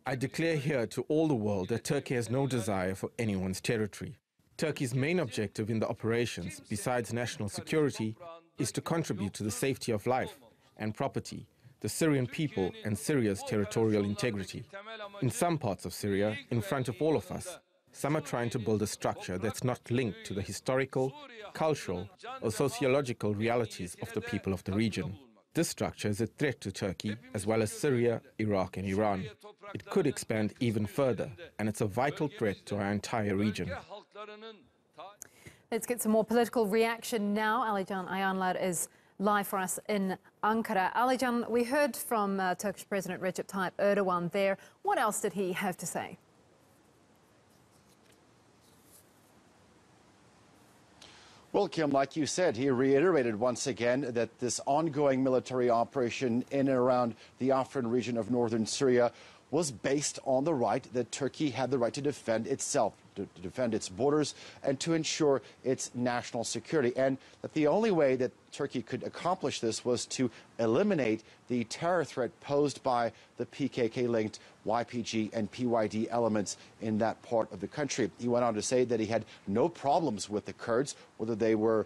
I declare here to all the world that Turkey has no desire for anyone's territory. Turkey's main objective in the operations, besides national security, is to contribute to the safety of life and property, the Syrian people and Syria's territorial integrity. In some parts of Syria, in front of all of us, some are trying to build a structure that's not linked to the historical, cultural or sociological realities of the people of the region. This structure is a threat to Turkey, as well as Syria, Iraq and Iran. It could expand even further, and it's a vital threat to our entire region. Let's get some more political reaction now. Alican Ayanlar is live for us in Ankara. Alican, we heard from Turkish President Recep Tayyip Erdogan there. What else did he have to say? Well, Kim, like you said, he reiterated once again that this ongoing military operation in and around the Afrin region of northern Syria was based on the right that Turkey had the right to defend itself, to defend its borders and to ensure its national security. And that the only way that Turkey could accomplish this was to eliminate the terror threat posed by the PKK-linked YPG and PYD elements in that part of the country. He went on to say that he had no problems with the Kurds, whether they were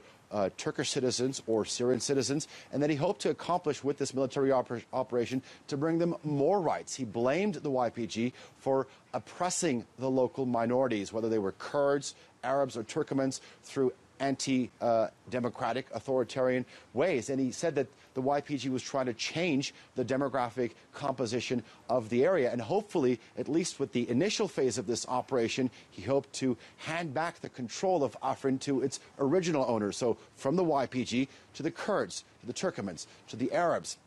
Turkish citizens or Syrian citizens, and that he hoped to accomplish with this military operation to bring them more rights. He blamed the YPG for oppressing the local minorities, whether they were Kurds, Arabs or Turkomans, through anti-democratic authoritarian ways. And he said that the YPG was trying to change the demographic composition of the area. And hopefully, at least with the initial phase of this operation, he hoped to hand back the control of Afrin to its original owners. So from the YPG to the Kurds, to the Turkomans, to the Arabs.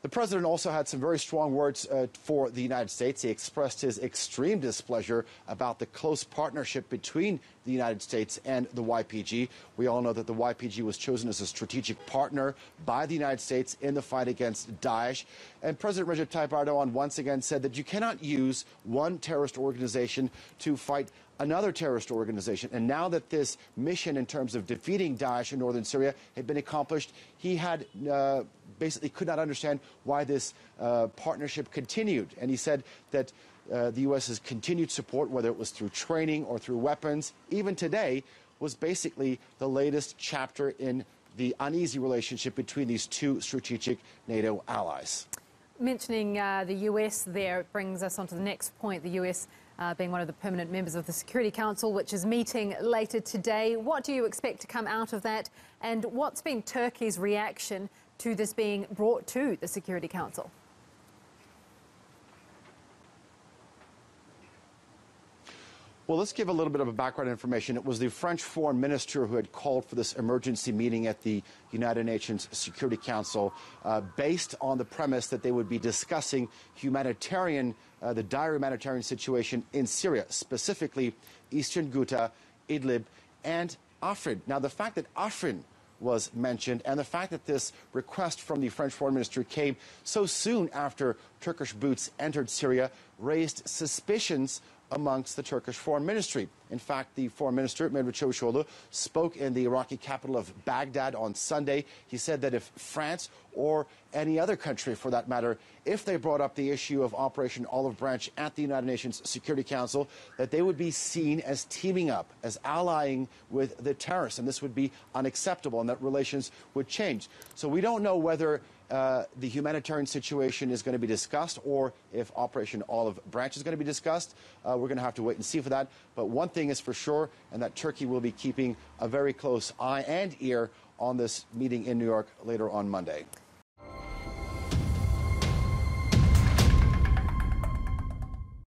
The president also had some very strong words for the United States. He expressed his extreme displeasure about the close partnership between the United States and the YPG. We all know that the YPG was chosen as a strategic partner by the United States in the fight against Daesh. And President Recep Tayyip Erdogan once again said that you cannot use one terrorist organization to fight another terrorist organization. And now that this mission in terms of defeating Daesh in northern Syria had been accomplished, he had basically could not understand why this partnership continued. And he said that the U.S.'s continued support, whether it was through training or through weapons, even today, was basically the latest chapter in the uneasy relationship between these two strategic NATO allies. Mentioning the U.S. there brings us on to the next point, the U.S. Being one of the permanent members of the Security Council, which is meeting later today. What do you expect to come out of that? And what's been Turkey's reaction to this being brought to the Security Council? Well, let's give a little bit of a background information. It was the French foreign minister who had called for this emergency meeting at the United Nations Security Council based on the premise that they would be discussing the dire humanitarian situation in Syria, specifically eastern Ghouta, Idlib, and Afrin. Now, the fact that Afrin was mentioned and the fact that this request from the French foreign minister came so soon after Turkish boots entered Syria raised suspicions amongst the Turkish foreign ministry. In fact, the foreign minister, Mevlut Çavuşoğlu, spoke in the Iraqi capital of Baghdad on Sunday. He said that if France or any other country, for that matter, if they brought up the issue of Operation Olive Branch at the United Nations Security Council, that they would be seen as teaming up, as allying with the terrorists, and this would be unacceptable, and that relations would change. So we don't know whether the humanitarian situation is going to be discussed or if Operation Olive Branch is going to be discussed. We're going to have to wait and see for that. But one thing is for sure, and that Turkey will be keeping a very close eye and ear on this meeting in New York later on Monday.